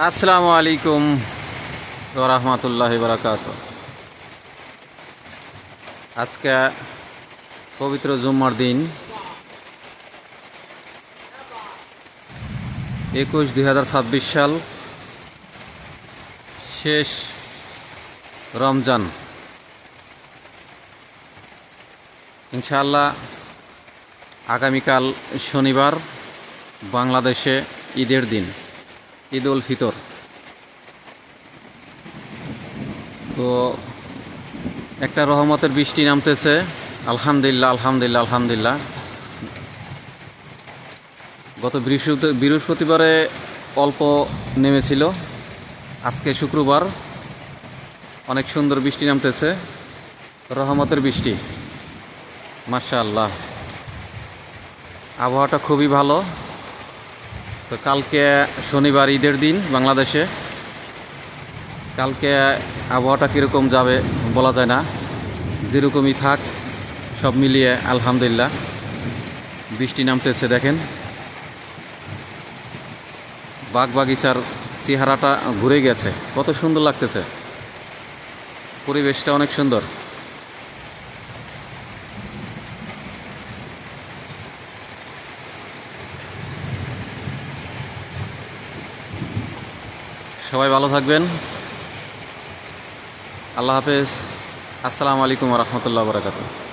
আসসালামু আলাইকুম ওয়া রাহমাতুল্লাহি ওয়া বারাকাতুহু। আজকে পবিত্র জুম্মার দিন 21/2026 সাল, শেষ রমজান। ইনশাআল্লাহ আগামীকাল শনিবার বাংলাদেশে ঈদের দিন, ঈদ উল ফিতর। তো একটা রহমতের বৃষ্টি নামতেছে, আলহামদুলিল্লাহ আলহামদুলিল্লাহ আলহামদুলিল্লাহ। গত বৃহস্পতিবারে অল্প নেমেছিল, আজকে শুক্রবার অনেক সুন্দর বৃষ্টি নামতেছে, রহমতের বৃষ্টি, মাশাআল্লাহ। আবহাওয়াটা খুবই ভালো। তো কালকে শনিবার ঈদের দিন বাংলাদেশে, কালকে আবহাওয়াটা কীরকম যাবে বলা যায় না, যেরকমই থাক সব মিলিয়ে আলহামদুলিল্লাহ। বৃষ্টি নামতেছে, দেখেন বাগ বাগিচার চেহারাটা ঘুরে গেছে, কত সুন্দর লাগতেছে, পরিবেশটা অনেক সুন্দর। সবাই ভালো থাকবেন, আল্লাহ হাফেজ। আসসালামু আলাইকুম ওয়া রাহমাতুল্লাহি ওয়া বারাকাতুহু।